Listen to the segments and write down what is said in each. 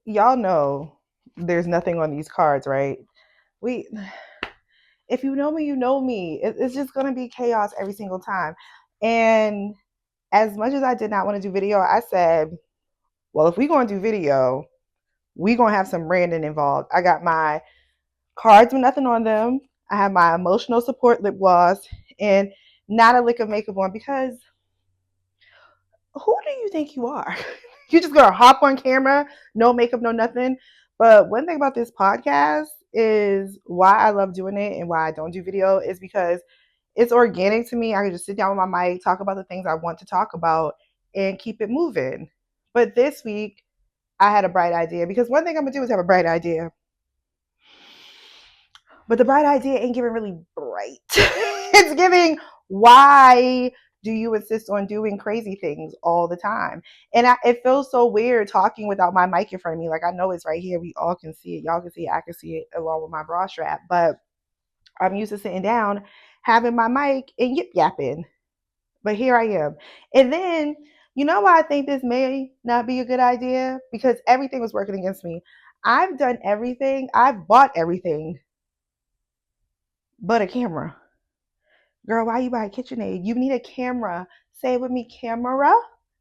y'all know there's nothing on these cards, right? We, if you know me, you know me. It's just gonna be chaos every single time. And as much as I did not want to do video, I said, well, if we're gonna do video, we gonna have some branding involved. I got my cards with nothing on them. I have my emotional support lip gloss and not a lick of makeup on because who do you think you are? You're just gonna hop on camera, no makeup, no nothing. But one thing about this podcast is why I love doing it and why I don't do video is because it's organic to me. I can just sit down with my mic, talk about the things I want to talk about, and keep it moving. But this week, I had a bright idea because one thing I'm gonna do is have a bright idea. But the bright idea ain't giving really bright. It's giving why do you insist on doing crazy things all the time? And it feels so weird talking without my mic in front of me. Like I know it's right here. We all can see it. Y'all can see it. I can see it along with my bra strap. But I'm used to sitting down, having my mic and yip yapping. But here I am. And then, you know why I think this may not be a good idea? Because everything was working against me. I've done everything. I've bought everything but a camera. Girl, why you buy a KitchenAid? You need a camera. Say it with me, camera.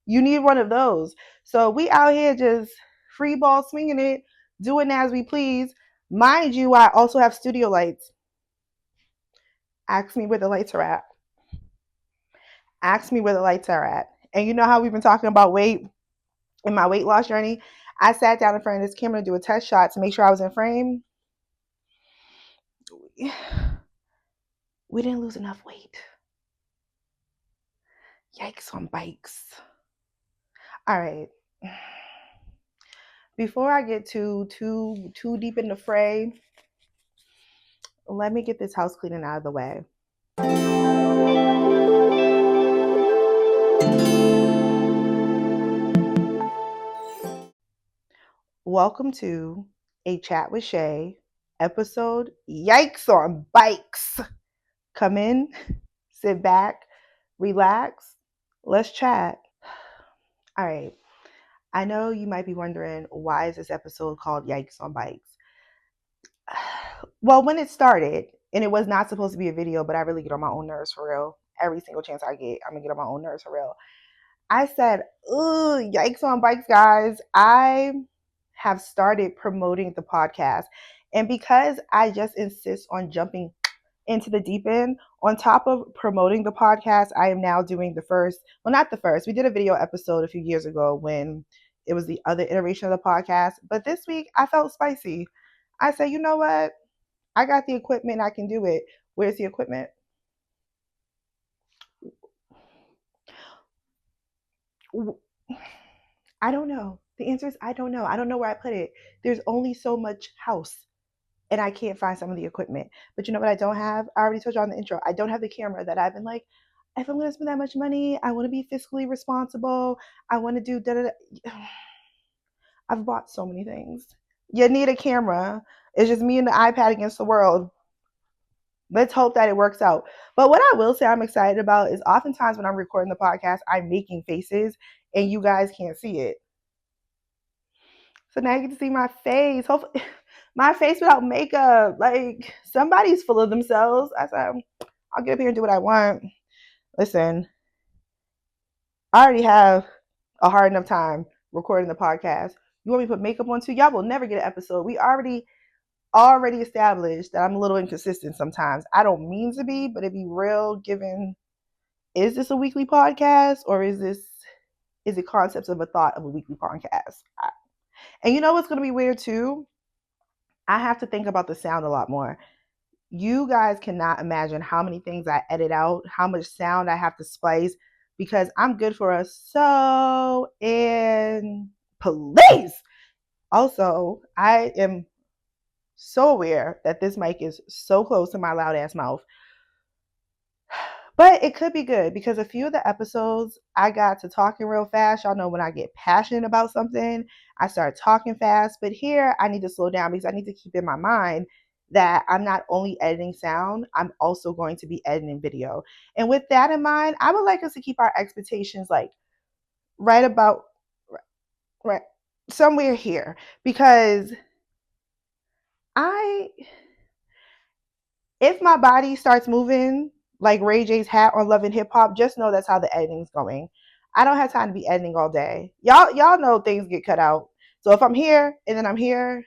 You need one of those. So we out here just free ball swinging it, doing as we please. Mind you, I also have studio lights. Ask me where the lights are at. Ask me where the lights are at. And you know how we've been talking about weight in my weight loss journey? I sat down in front of this camera to do a test shot to make sure I was in frame. We didn't lose enough weight. Yikes on bikes. All right. Before I get too deep in the fray, let me get this house cleaning out of the way. Welcome to A Chat with Shay, episode Yikes on Bikes. Come in, sit back, relax, let's chat. All right. I know you might be wondering why is this episode called Yikes on Bikes? Well, when it started, and it was not supposed to be a video, but I really get on my own nerves for real. Every single chance I get, I'm gonna get on my own nerves for real. I said, "Ooh, yikes on bikes, guys." I have started promoting the podcast. And because I just insist on jumping into the deep end, on top of promoting the podcast, I am now doing the first, well, not the first. We did a video episode a few years ago when it was the other iteration of the podcast. But this week, I felt spicy. I said, you know what? I got the equipment. I can do it. Where's the equipment? I don't know. The answer is I don't know. I don't know where I put it. There's only so much house and I can't find some of the equipment. But you know what I don't have? I already told you on the intro. I don't have the camera that I've been like, if I'm going to spend that much money, I want to be fiscally responsible. I want to do da da da. I've bought so many things. You need a camera. It's just me and the iPad against the world. Let's hope that it works out. But what I will say I'm excited about is oftentimes when I'm recording the podcast, I'm making faces and you guys can't see it. So now you get to see my face. Hopefully, my face without makeup. Like somebody's full of themselves. I said, I'll get up here and do what I want. Listen, I already have a hard enough time recording the podcast. You want me to put makeup on too? Y'all will never get an episode. We already established that I'm a little inconsistent sometimes. I don't mean to be, but it be real given, is this a weekly podcast or is it concepts of a thought of a weekly podcast? And you know what's going to be weird too? I have to think about the sound a lot more. You guys cannot imagine how many things I edit out, how much sound I have to splice because I'm good for a so and police. Also, I am so aware that this mic is so close to my loud ass mouth. But it could be good because a few of the episodes I got to talking real fast. Y'all know when I get passionate about something, I start talking fast. But here I need to slow down because I need to keep in my mind that I'm not only editing sound, I'm also going to be editing video. And with that in mind, I would like us to keep our expectations like right about right somewhere here, because I if my body starts moving like Ray J's hat on Love and Hip Hop, just know that's how the editing's going. I don't have time to be editing all day. Y'all know things get cut out. So if I'm here and then I'm here,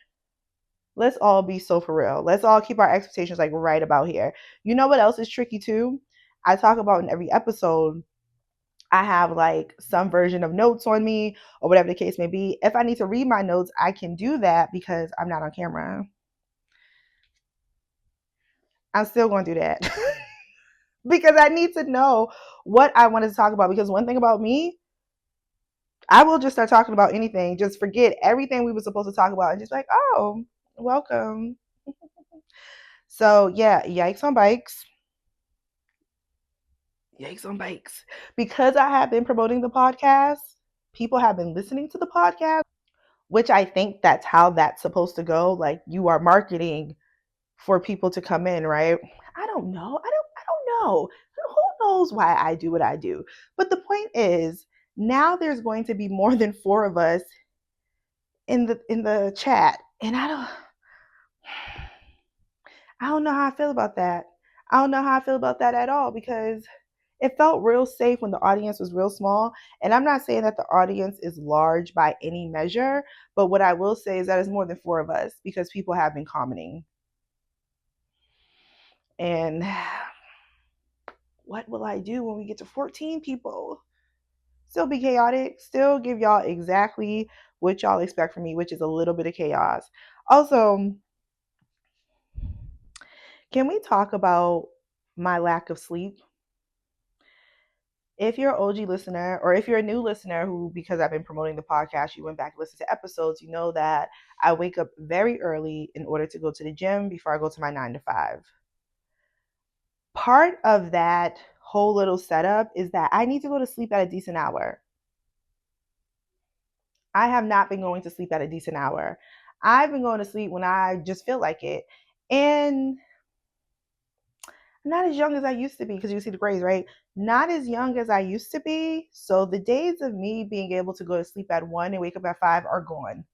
let's all be so for real. Let's all keep our expectations like right about here. You know what else is tricky too? I talk about in every episode, I have like some version of notes on me or whatever the case may be. If I need to read my notes, I can do that because I'm not on camera. I'm still going to do that because I need to know what I wanted to talk about. Because one thing about me, I will just start talking about anything, just forget everything we were supposed to talk about and just like, oh, welcome. So, yeah, yikes on bikes. Yikes on bikes. Because I have been promoting the podcast, people have been listening to the podcast, which I think that's how that's supposed to go. Like you are marketing for people to come in, right? I don't know. I don't know. Who knows why I do what I do? But the point is, now there's going to be more than 4 of us in the chat. And I don't know how I feel about that. I don't know how I feel about that at all because it felt real safe when the audience was real small. And I'm not saying that the audience is large by any measure, but what I will say is that it's more than 4 of us because people have been commenting. And what will I do when we get to 14 people? Still be chaotic, still give y'all exactly what y'all expect from me, which is a little bit of chaos. Also, can we talk about my lack of sleep? If you're an OG listener or if you're a new listener who, because I've been promoting the podcast, you went back and listened to episodes, you know that I wake up very early in order to go to the gym before I go to my 9 to 5. Part of that whole little setup is that I need to go to sleep at a decent hour. I have not been going to sleep at a decent hour. I've been going to sleep when I just feel like it. And I'm not as young as I used to be because you see the grades, right? Not as young as I used to be. So the days of me being able to go to sleep at 1 and wake up at 5 are gone.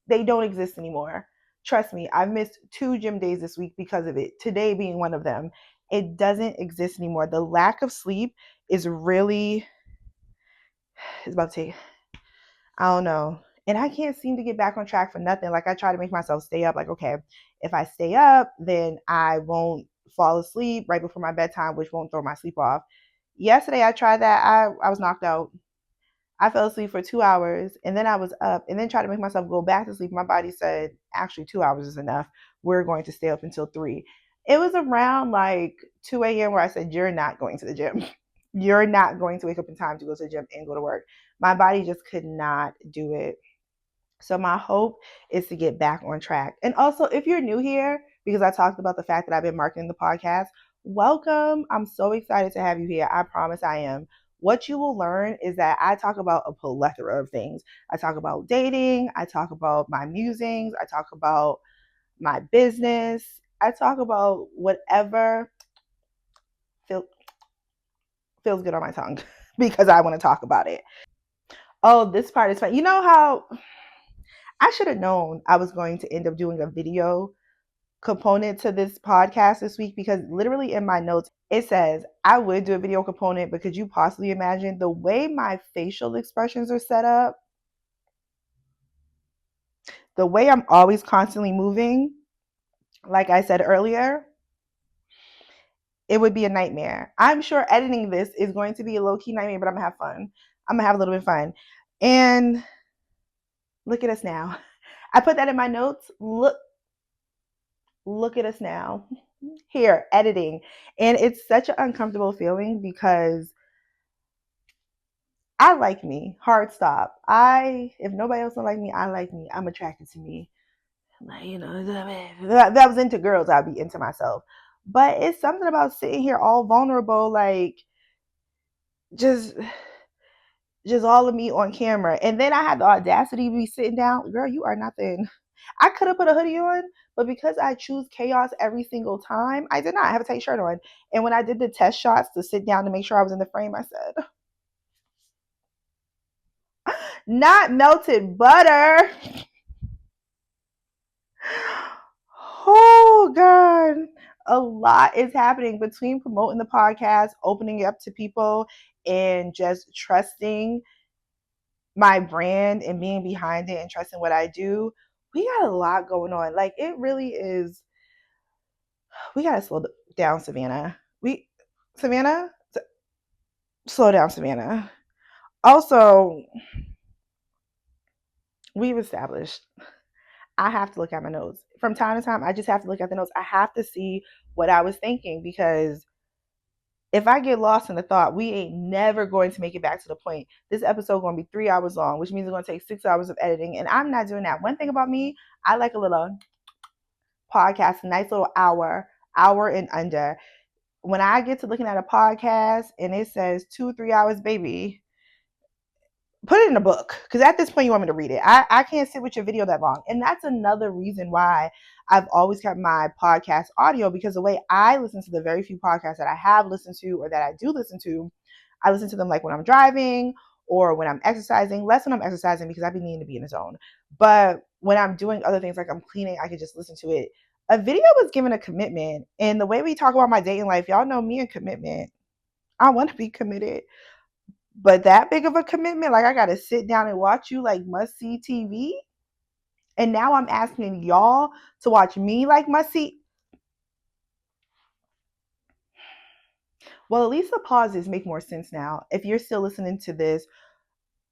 They don't exist anymore. Trust me, I've missed 2 gym days this week because of it. Today being one of them. It doesn't exist anymore. The lack of sleep is really, it's about to take, I don't know. And I can't seem to get back on track for nothing. Like I try to make myself stay up. Like, okay, if I stay up, then I won't fall asleep right before my bedtime, which won't throw my sleep off. Yesterday I tried that. I was knocked out. I fell asleep for 2 hours and then I was up and then tried to make myself go back to sleep. My body said, actually, 2 hours is enough. We're going to stay up until 3. It was around like 2 a.m. where I said, you're not going to the gym. You're not going to wake up in time to go to the gym and go to work. My body just could not do it. So my hope is to get back on track. And also, if you're new here, because I talked about the fact that I've been marketing the podcast, welcome. I'm so excited to have you here. I promise I am. What you will learn is that I talk about a plethora of things. I talk about dating, I talk about my musings, I talk about my business, I talk about whatever feel, feels good on my tongue because I want to talk about it. Oh, this part is fun. You know how I should have known I was going to end up doing a video component to this podcast this week because literally in my notes it says I would do a video component, but could you possibly imagine the way my facial expressions are set up? The way I'm always constantly moving, like I said earlier, it would be a nightmare. I'm sure editing this is going to be a low-key nightmare, but I'm gonna have fun. I'm gonna have a little bit of fun. And look at us now. I put that in my notes. Look at us now. Here, editing. And it's such an uncomfortable feeling because I like me. Hard stop. If nobody else don't like me, I like me. I'm attracted to me. Like, if I was into girls, I'd be into myself. But it's something about sitting here all vulnerable, like just just all of me on camera. And then I had the audacity to be sitting down. Girl, you are nothing. I could have put a hoodie on, but because I choose chaos every single time, I did not. I have a tight shirt on. And when I did the test shots to sit down to make sure I was in the frame, I said, not melted butter. Oh God. A lot is happening between promoting the podcast, opening it up to people, and just trusting my brand and being behind it and trusting what I do. We got a lot going on. Like it really is. We gotta slow down, Savannah. Savannah, slow down, Savannah. Also, we've established I have to look at my notes. From time to time, I just have to look at the notes. I have to see what I was thinking because if I get lost in the thought, we ain't never going to make it back to the point. This episode going to be 3 hours long, which means it's going to take 6 hours of editing. And I'm not doing that. One thing about me, I like a little podcast, a nice little hour and under. When I get to looking at a podcast and it says 2 3 hours, baby, put it in a book because at this point you want me to read it. I can't sit with your video that long. And that's another reason why I've always kept my podcast audio, because the way I listen to the very few podcasts that I have listened to or that I do listen to, I listen to them like when I'm driving or when I'm exercising. Less when I'm exercising because I've been needing to be in the zone. But when I'm doing other things like I'm cleaning, I can just listen to it. A video was given a commitment. And the way we talk about my dating life, y'all know me and commitment. I want to be committed. But that big of a commitment, like I gotta sit down and watch you like must see TV. And now I'm asking y'all to watch me like must see. Well, at least the pauses make more sense now. If you're still listening to this,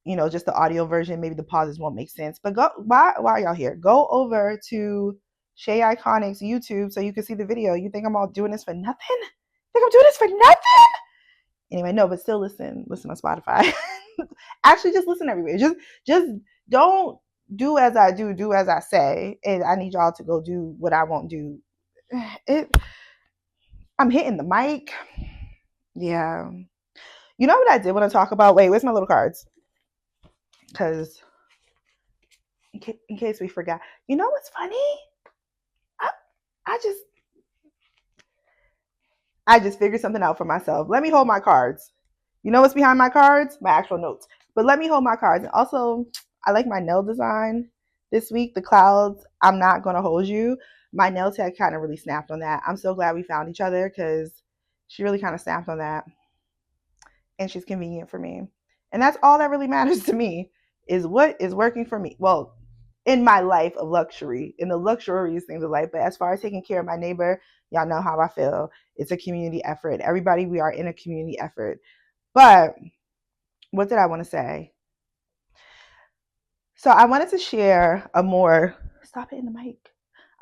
just the audio version, maybe the pauses won't make sense. But go why y'all here? Go over to Shay Iconics YouTube so you can see the video. You think I'm all doing this for nothing? Think I'm doing this for nothing? Anyway, no, but still listen on Spotify. Actually, just listen everywhere. Just don't do as I do as I say. And I need y'all to go do what I won't do. I'm hitting the mic. Yeah. You know what I did want to talk about? Wait, where's my little cards? Because in case we forgot. You know what's funny? I, I just I just figured something out for myself. Let me hold my cards. You know what's behind my cards? My actual notes. But let me hold my cards. And also, I like my nail design this week. The clouds, I'm not going to hold you. My nail tech kind of really snapped on that. I'm so glad we found each other because she really kind of snapped on that. And she's convenient for me. And that's all that really matters to me is what is working for me. Well, in my life of luxury, in the luxurious things of life. But as far as taking care of my neighbor, y'all know how I feel. It's a community effort. Everybody, we are in a community effort. But what did I want to say? So I wanted to share a more, stop hitting the mic.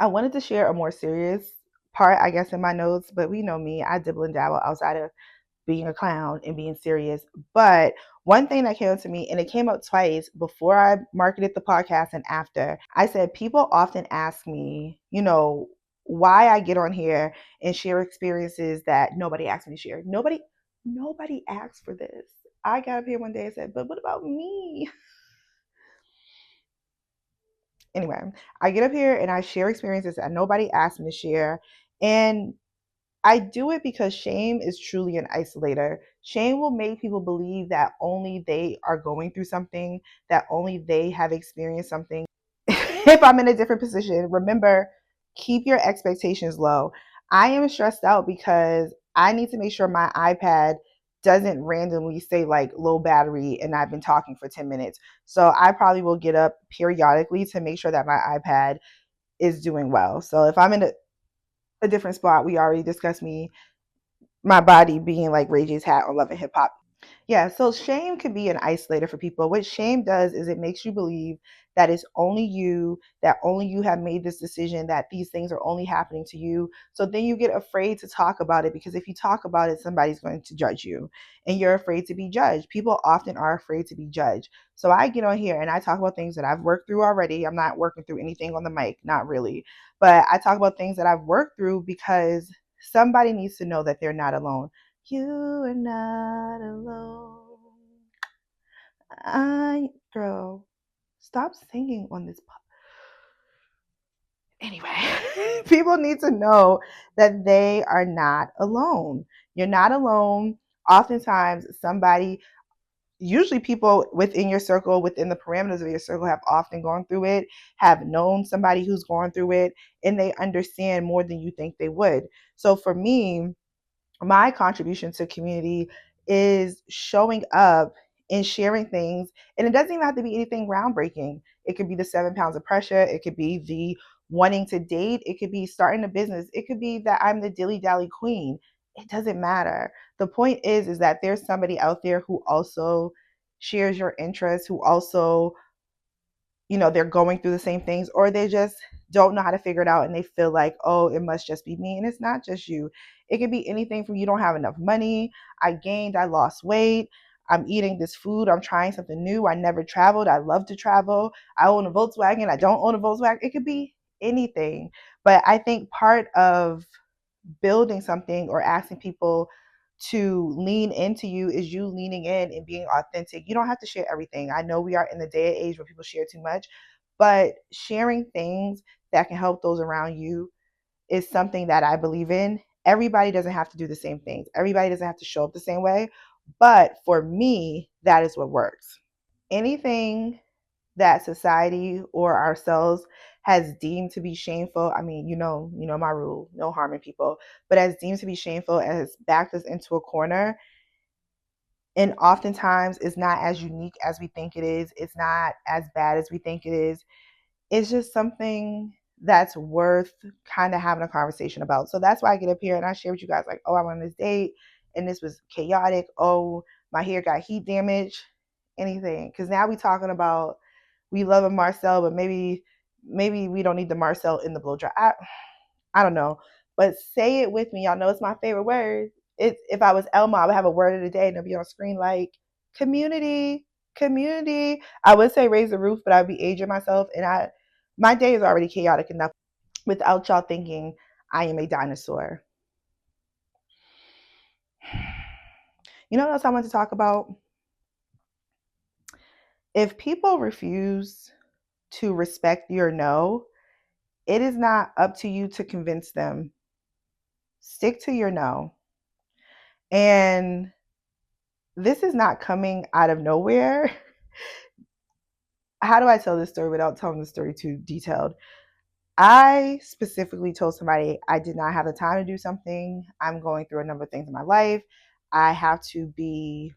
I wanted to share a more serious part, I guess, in my notes, but we know me, I dibble and dabble outside of being a clown and being serious. But one thing that came up to me, and it came up twice before I marketed the podcast and after, I said, people often ask me, why I get on here and share experiences that nobody asked me to share. Nobody asked for this. I got up here one day and said, but what about me? Anyway, I get up here and I share experiences that nobody asked me to share. And I do it because shame is truly an isolator. Shame will make people believe that only they are going through something, that only they have experienced something. If I'm in a different position, remember, keep your expectations low. I am stressed out because I need to make sure my iPad doesn't randomly say like low battery and I've been talking for 10 minutes. So I probably will get up periodically to make sure that my iPad is doing well. So if I'm in a different spot, we already discussed my body being like Ray J's hat on Love and Hip Hop. Yeah, so shame can be an isolator for people. What shame does is it makes you believe that it's only you, that only you have made this decision, that these things are only happening to you. So then you get afraid to talk about it because if you talk about it, somebody's going to judge you and you're afraid to be judged. People often are afraid to be judged. So I get on here and I talk about things that I've worked through already. I'm not working through anything on the mic, not really. But I talk about things that I've worked through because somebody needs to know that they're not alone. You are not alone. Girl, stop singing on this. Anyway, people need to know that they are not alone. You're not alone. Oftentimes, somebody, usually people within your circle, within the parameters of your circle, have often gone through it, have known somebody who's gone through it, and they understand more than you think they would. So for me, my contribution to community is showing up and sharing things. And it doesn't even have to be anything groundbreaking. It could be the 7 pounds of pressure. It could be the wanting to date. It could be starting a business. It could be that I'm the dilly dally queen. It doesn't matter. The point is that there's somebody out there who also shares your interests, who also, they're going through the same things, or they just don't know how to figure it out and they feel like, oh, it must just be me. And it's not just you. It could be anything from you don't have enough money, I lost weight, I'm eating this food, I'm trying something new, I never traveled, I love to travel, I own a Volkswagen, I don't own a Volkswagen. It could be anything. But I think part of building something or asking people to lean into you is you leaning in and being authentic. You don't have to share everything. I know we are in the day and age where people share too much, but sharing things that can help those around you is something that I believe in. Everybody doesn't have to do the same things. Everybody doesn't have to show up the same way. But for me, that is what works. Anything that society or ourselves has deemed to be shameful. I mean, my rule, no harming people, but as deemed to be shameful, has backed us into a corner. And oftentimes it's not as unique as we think it is. It's not as bad as we think it is. It's just something that's worth kind of having a conversation about. So that's why I get up here and I share with you guys like, oh, I'm on this date and this was chaotic. Oh, my hair got heat damage, anything. Because now we're talking about we love a Marcel, but maybe we don't need the Marcel in the blow dry. I don't know. But say it with me. Y'all know it's my favorite word. It's if I was Elma, I would have a word of the day and it'd be on screen like community, community. I would say raise the roof, but I'd be aging myself and my day is already chaotic enough without y'all thinking I am a dinosaur. You know what else I want to talk about? If people refuse to respect your no, it is not up to you to convince them. Stick to your no. And this is not coming out of nowhere. How do I tell this story without telling the story too detailed? I specifically told somebody I did not have the time to do something. I'm going through a number of things in my life. I have to be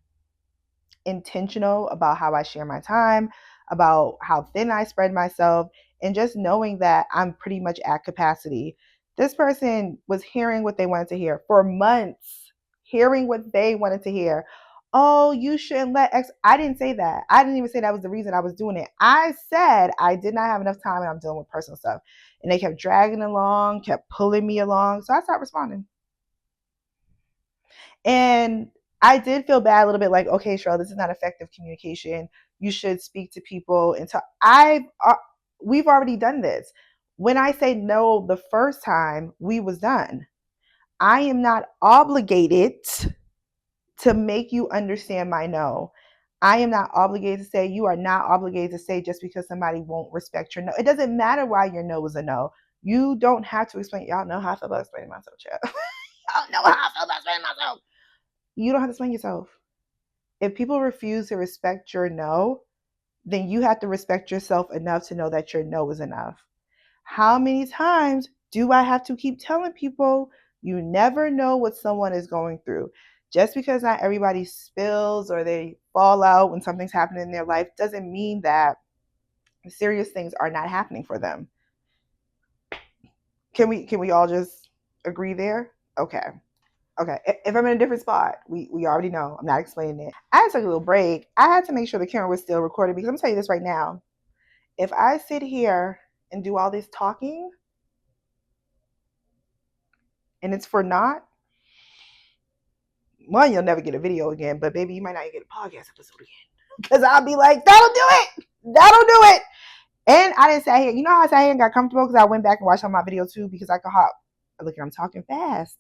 intentional about how I share my time, about how thin I spread myself, and just knowing that I'm pretty much at capacity. This person was hearing what they wanted to hear for months, hearing what they wanted to hear. Oh, you shouldn't let X. I didn't say that. I didn't even say that was the reason I was doing it. I said I did not have enough time and I'm dealing with personal stuff. And they kept dragging along, kept pulling me along. So I stopped responding. And I did feel bad a little bit like, okay, Cheryl, this is not effective communication. You should speak to people and talk. We've already done this. When I say no the first time, we was done. I am not obligated to make you understand my no. I am not obligated to say, you are not obligated to say just because somebody won't respect your no. It doesn't matter why your no is a no. You don't have to explain. Y'all know how I feel about explaining myself, child. Y'all know how I feel about explaining myself. You don't have to explain yourself. If people refuse to respect your no, then you have to respect yourself enough to know that your no is enough. How many times do I have to keep telling people you never know what someone is going through? Just because not everybody spills or they fall out when something's happening in their life doesn't mean that serious things are not happening for them. Can we all just agree there? Okay. Okay, if I'm in a different spot, we already know. I'm not explaining it. I had to take a little break. I had to make sure the camera was still recording because I'm telling you this right now. If I sit here and do all this talking and it's for naught, one, you'll never get a video again, but maybe you might not get a podcast episode again. Because I'll be like, that'll do it. That'll do it. And I didn't say here. You know how I sat here and got comfortable because I went back and watched all my videos too because I could hop. Look, I'm talking fast.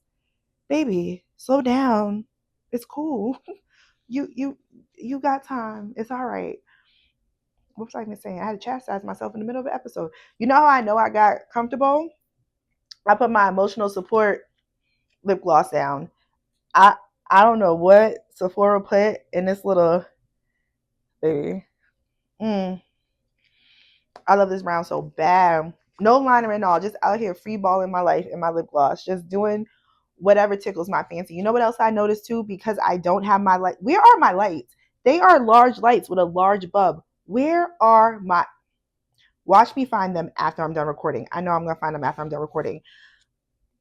Baby, slow down. It's cool. You got time. It's all right. What was I even saying? I had to chastise myself in the middle of the episode. You know how I know I got comfortable? I put my emotional support lip gloss down. I I don't know what Sephora put in this little baby. Mm, I love this brown so bad. No liner and all, just out here free balling my life in my lip gloss, just doing whatever tickles my fancy. You know what else I noticed too? Because I don't have my light. Where are my lights? They are large lights with a large bulb. Where are my? Watch me find them after I'm done recording. I know I'm gonna find them after I'm done recording.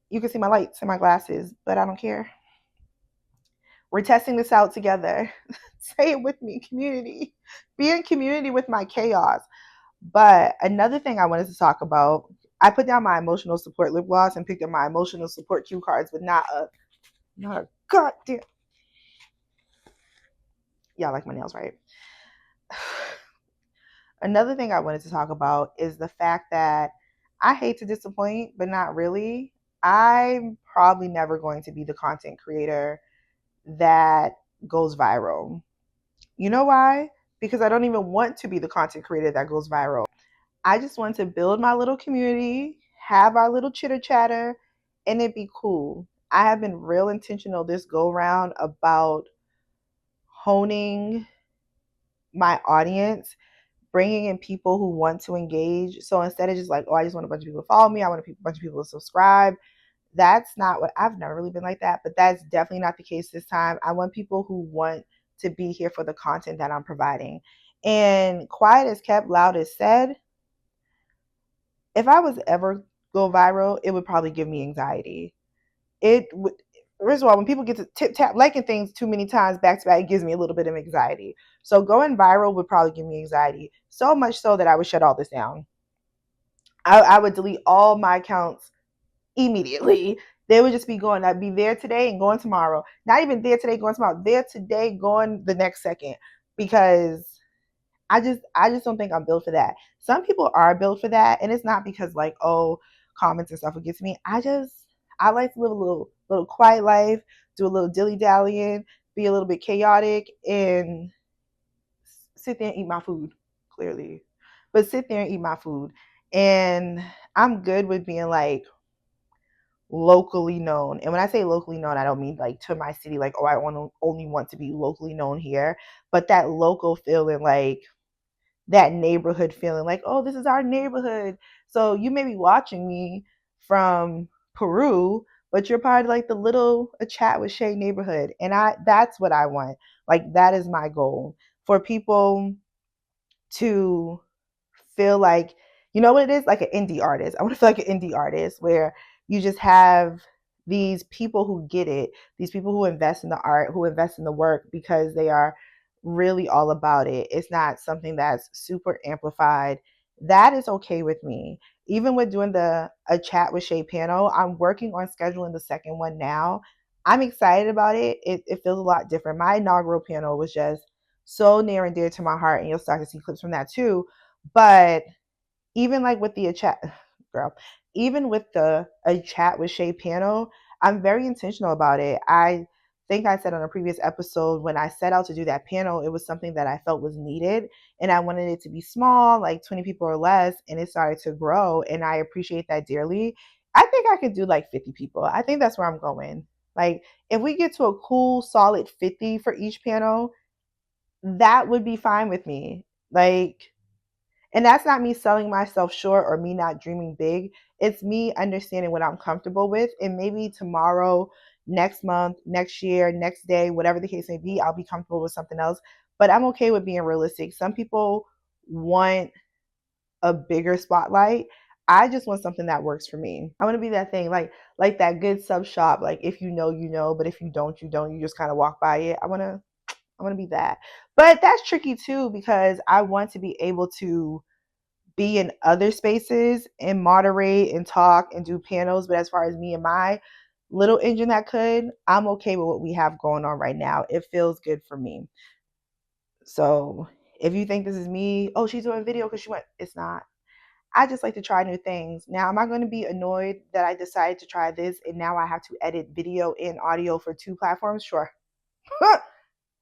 You can see my lights and my glasses, but I don't care. We're testing this out together. Say it with me, community. Be in community with my chaos. But another thing I wanted to talk about, I put down my emotional support lip gloss and picked up my emotional support cue cards, but not a goddamn. Yeah, I like my nails, right? Another thing I wanted to talk about is the fact that I hate to disappoint, but not really. I'm probably never going to be the content creator that goes viral. You know why? Because I don't even want to be the content creator that goes viral. I just want to build my little community, have our little chitter chatter, and it be cool. I have been real intentional this go round about honing my audience, bringing in people who want to engage. So instead of just like, oh, I just want a bunch of people to follow me, I want a bunch of people to subscribe. That's not what I've never really been like that, but that's definitely not the case this time. I want people who want to be here for the content that I'm providing. And quiet as kept, loud as said, if I was ever go viral, it would probably give me anxiety. It would. First of all, when people get to tip tap liking things too many times back to back, it gives me a little bit of anxiety. So going viral would probably give me anxiety. So much so that I would shut all this down. I would delete all my accounts immediately. They would just be going. I'd be there today and going tomorrow. Not even there today, going tomorrow. There today, going the next second. Because I just don't think I'm built for that. Some people are built for that, and it's not because like, oh, comments and stuff will get to me. I like to live a little quiet life, do a little dilly dallying, be a little bit chaotic, and sit there and eat my food. Clearly, but sit there and eat my food, and I'm good with being like locally known. And when I say locally known, I don't mean like to my city, like, oh, I only want to be locally known here, but that local feeling, like that neighborhood feeling, like, oh, this is our neighborhood. So you may be watching me from Peru, but you're part of like the little a chat with Shay neighborhood. And that's what I want. Like that is my goal for people to feel like, you know what it is? Like an indie artist. I want to feel like an indie artist where you just have these people who get it, these people who invest in the art, who invest in the work because they are really all about it. It's not something that's super amplified. That is okay with me. Even with doing the a chat with Shay panel, I'm working on scheduling the second one now. I'm excited about it. It feels a lot different. My inaugural panel was just so near and dear to my heart, and you'll start to see clips from that too. But even like with the chat, girl, even with the a chat with Shay panel, I'm very intentional about it. I think I said on a previous episode when I set out to do that panel, it was something that I felt was needed, and I wanted it to be small, like 20 people or less, and it started to grow, and I appreciate that dearly. I think I could do like 50 people. I think that's where I'm going. Like if we get to a cool solid 50 for each panel, that would be fine with me. Like, and that's not me selling myself short or me not dreaming big. It's me understanding what I'm comfortable with. And maybe tomorrow, next month, next year, next day, whatever the case may be, I'll be comfortable with something else. But I'm okay with being realistic. Some people want a bigger spotlight. I just want something that works for me. I want to be that thing, like that good sub shop. Like if you know, you know, but if you don't, you don't. You just kind of walk by it. I want to be that. But that's tricky too because I want to be able to be in other spaces and moderate and talk and do panels. But as far as me and my little engine that could, I'm okay with what we have going on right now. It feels good for me. So if you think this is me, oh, she's doing video because she went, it's not. I just like to try new things. Now, am I going to be annoyed that I decided to try this and now I have to edit video and audio for two platforms? Sure.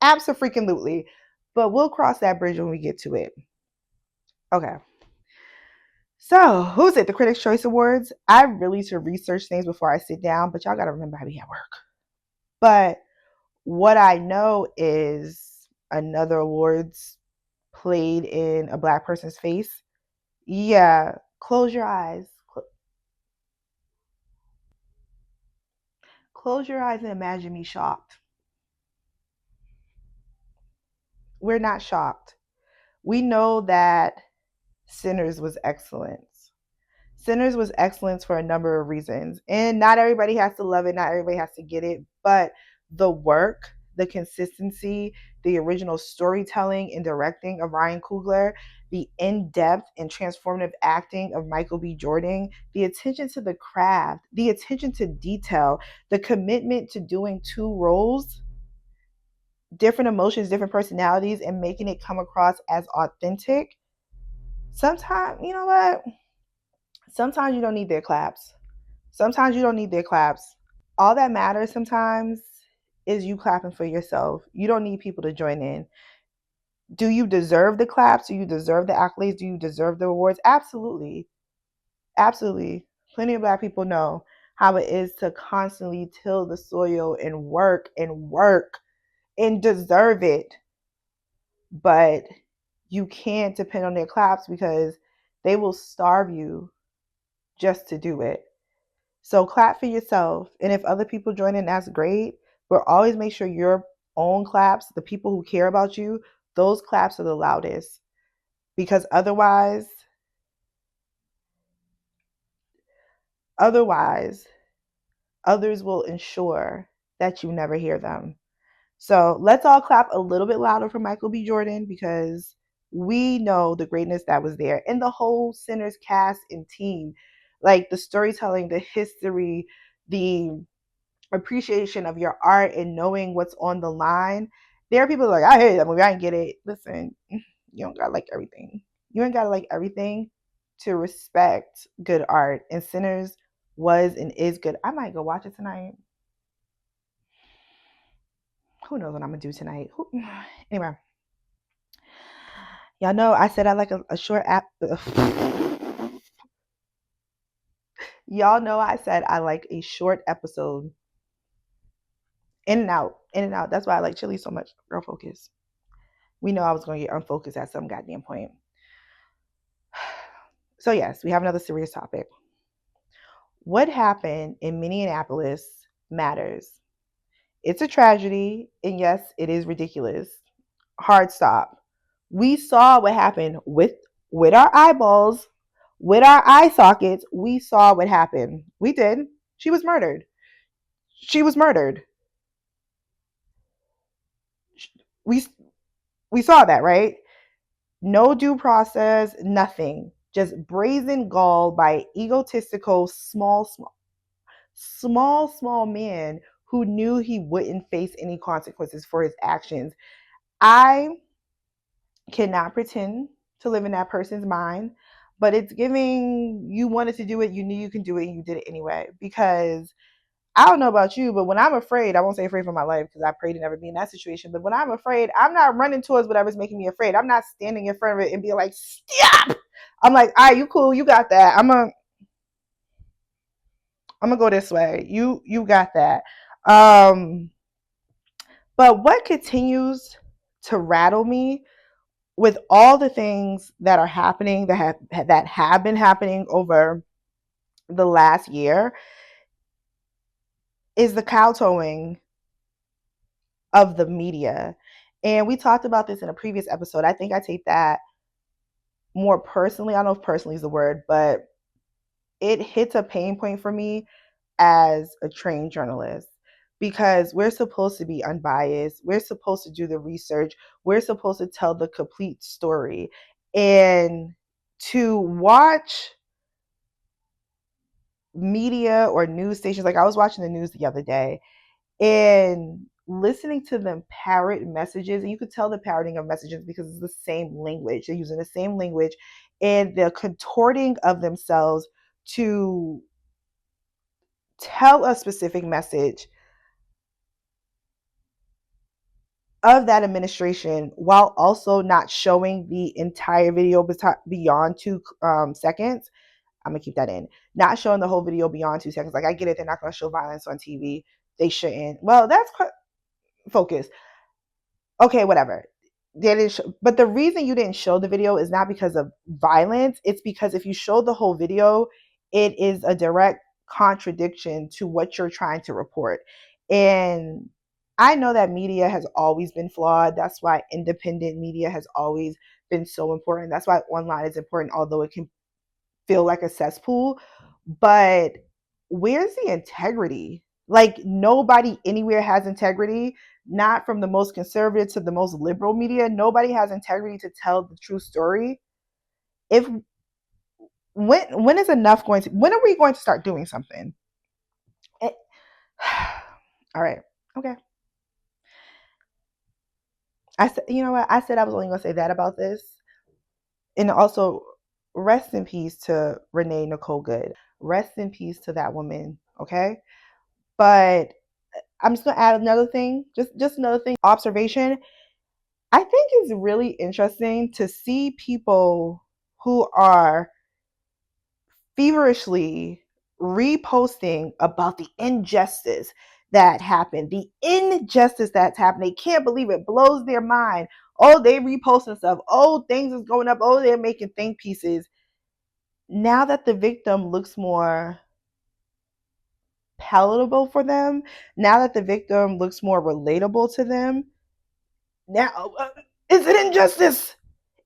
Absolutely. But we'll cross that bridge when we get to it. Okay. So, who's it? The Critics' Choice Awards. I really to research things before I sit down, but y'all got to remember I be at work. But what I know is another awards played in a black person's face. Yeah, close your eyes. Close your eyes and imagine me shocked. We're not shocked. We know that Sinners was excellence. Sinners was excellence for a number of reasons. And not everybody has to love it, not everybody has to get it, but the work, the consistency, the original storytelling and directing of Ryan Coogler, the in depth and transformative acting of Michael B. Jordan, the attention to the craft, the attention to detail, the commitment to doing two roles, different emotions, different personalities, and making it come across as authentic. Sometimes, you know what? Sometimes you don't need their claps. Sometimes you don't need their claps. All that matters sometimes is you clapping for yourself. You don't need people to join in. Do you deserve the claps? Do you deserve the accolades? Do you deserve the awards? Absolutely. Absolutely. Plenty of black people know how it is to constantly till the soil and work and deserve it. But you can't depend on their claps because they will starve you just to do it. So clap for yourself. And if other people join in, that's great. But always make sure your own claps, the people who care about you, those claps are the loudest. Because otherwise, others will ensure that you never hear them. So let's all clap a little bit louder for Michael B. Jordan because we know the greatness that was there. And the whole Sinners cast and team, like the storytelling, the history, the appreciation of your art and knowing what's on the line. There are people like, I hate that movie, I didn't get it. Listen, you don't gotta like everything. You ain't gotta like everything to respect good art. And Sinners was and is good. I might go watch it tonight. Who knows what I'm gonna do tonight? Anyway, y'all know I said I like a short app. Y'all know I said I like a short episode. In and out, in and out. That's why I like Chili so much. Girl, focus. We know I was going to get unfocused at some goddamn point. So, yes, we have another serious topic. What happened in Minneapolis matters. It's a tragedy, and yes, it is ridiculous. Hard stop. We saw what happened with our eyeballs, with our eye sockets. We saw what happened. We did. She was murdered. She was murdered. We we saw that, right? No due process, nothing. Just brazen gall by egotistical, small man who knew he wouldn't face any consequences for his actions. I cannot pretend to live in that person's mind, but it's giving you wanted to do it, you knew you can do it, and you did it anyway. Because I don't know about you, but when I'm afraid, I won't say afraid for my life because I pray to never be in that situation. But when I'm afraid, I'm not running towards whatever's making me afraid. I'm not standing in front of it and being like, stop. I'm like, all right, you cool, you got that. I'm gonna go this way. You got that. Um, but what continues to rattle me with all the things that are happening that have been happening over the last year is the kowtowing of the media. And we talked about this in a previous episode. I think I take that more personally. I don't know if personally is the word, but it hits a pain point for me as a trained journalist because we're supposed to be unbiased. We're supposed to do the research. We're supposed to tell the complete story. And to watch media or news stations, like I was watching the news the other day and listening to them parrot messages, and you could tell the parroting of messages because it's the same language. They're using the same language and the contorting of themselves to tell a specific message of that administration while also not showing the entire video beyond 2 seconds. I'm gonna keep that in. Not showing the whole video beyond 2 seconds. Like I get it, they're not gonna show violence on TV. They shouldn't. Well, that's focus. Okay, whatever. they didn't but the reason you didn't show the video is not because of violence. It's because if you show the whole video, it is a direct contradiction to what you're trying to report. And I know that media has always been flawed. That's why independent media has always been so important. That's why online is important, although it can feel like a cesspool. But where's the integrity? Like, nobody anywhere has integrity, not from the most conservative to the most liberal media. Nobody has integrity to tell the true story. If when is enough going to, when are we going to start doing something? It, all right. Okay. I said, you know what? I said I was only going to say that about this. And also, rest in peace to Renee Nicole Good. Rest in peace to that woman. Okay. But I'm just gonna add another thing, just another thing, observation. I think it's really interesting to see people who are feverishly reposting about the injustice that happened, the injustice that's happened. They can't believe it, blows their mind. Oh, they reposting stuff. Oh, things is going up. Oh, they're making think pieces. Now that the victim looks more palatable for them, now that the victim looks more relatable to them, now is it injustice?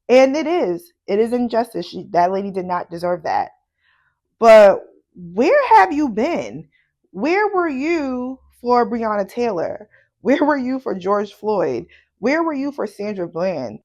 And it is. It is injustice. That lady did not deserve that. But where have you been? Where were you for Breonna Taylor? Where were you for George Floyd? Where were you for Sandra Bland?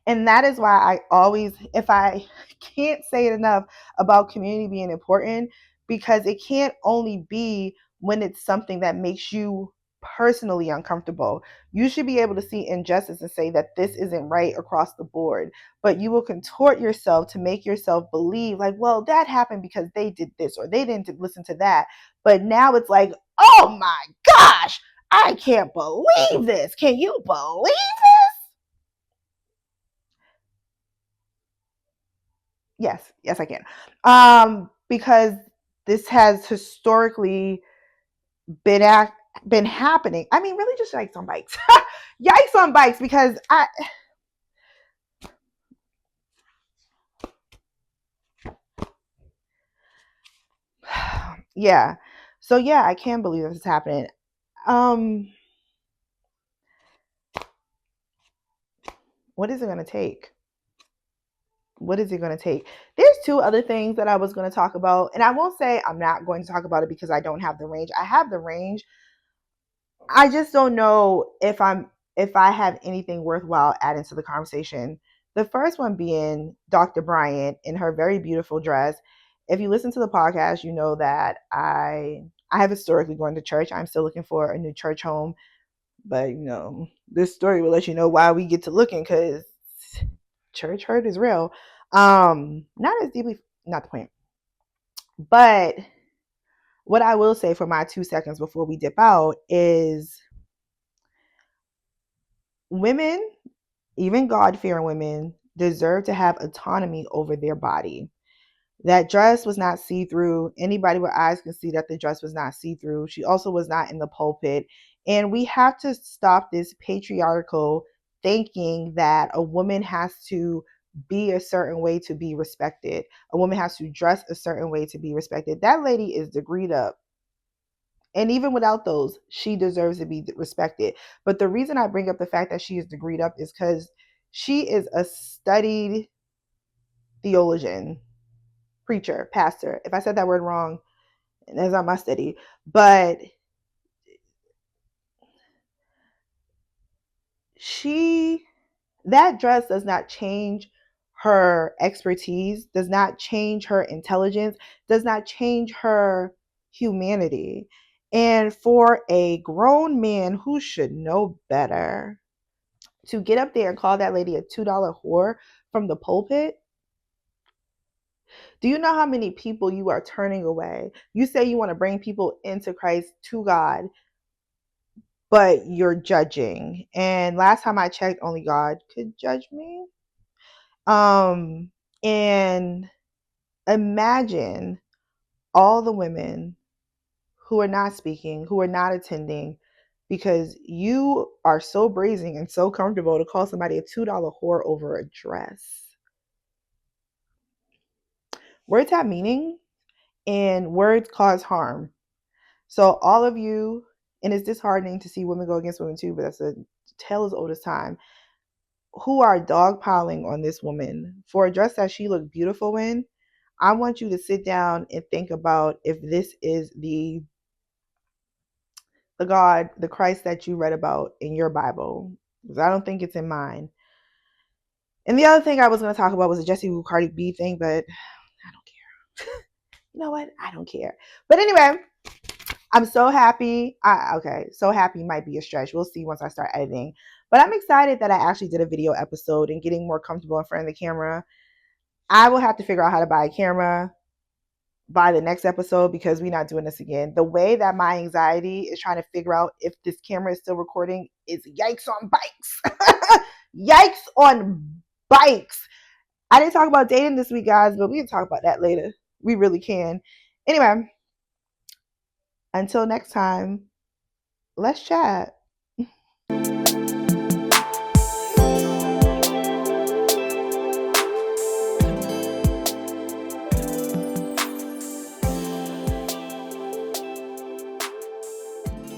And that is why I always, if I can't say it enough about community being important, because it can't only be when it's something that makes you personally uncomfortable. You should be able to see injustice and say that this isn't right across the board, but you will contort yourself to make yourself believe, like, well, that happened because they did this or they didn't listen to that. But now it's like, oh my gosh, I can't believe this. Can you believe? Yes, yes, I can. Because this has historically been been happening. I mean, really, just yikes on bikes. Yikes on bikes, because yeah. So yeah, I can't believe this is happening. Um, what is it going to take? What is it going to take? There's two other things that I was going to talk about, and I won't say I'm not going to talk about it because I don't have the range. I have the range. I just don't know if I have anything worthwhile adding to the conversation. The first one being Dr. Bryant in her very beautiful dress. If you listen to the podcast, you know that I have historically gone to church. I'm still looking for a new church home, but this story will let you know why we get to looking, because church hurt is real. Not as deeply, not the point. But what I will say for my 2 seconds before we dip out is women, even God fearing women, deserve to have autonomy over their body. That dress was not see through. Anybody with eyes can see that the dress was not see through. She also was not in the pulpit. And we have to stop this patriarchal thinking that a woman has to be a certain way to be respected. A woman has to dress a certain way to be respected. That lady is degreed up. And even without those, she deserves to be respected. But the reason I bring up the fact that she is degreed up is because she is a studied theologian, preacher, pastor. If I said that word wrong, that's not my study. But she, that dress does not change her expertise, does not change her intelligence, does not change her humanity. And for a grown man who should know better to get up there and call that lady a $2 whore from the pulpit, do you know how many people you are turning away? You say you want to bring people into Christ, to God, but you're judging. And last time I checked, only God could judge me. And imagine all the women who are not speaking, who are not attending, because you are so brazen and so comfortable to call somebody a $2 whore over a dress. Words have meaning and words cause harm. So all of you, and it's disheartening to see women go against women too, but that's a tale as old as time, who are dogpiling on this woman for a dress that she looked beautiful in. I want you to sit down and think about if this is the God, the Christ that you read about in your Bible. Because I don't think it's in mine. And the other thing I was going to talk about was the Jesse Wu Cardi B thing, but I don't care. You know what? I don't care. But anyway, I'm so happy. Okay, so happy might be a stretch. We'll see once I start editing. But I'm excited that I actually did a video episode and getting more comfortable in front of the camera. I will have to figure out how to buy a camera by the next episode because we're not doing this again. The way that my anxiety is trying to figure out if this camera is still recording is yikes on bikes. Yikes on bikes. I didn't talk about dating this week, guys, but we can talk about that later. We really can. Anyway, until next time, let's chat.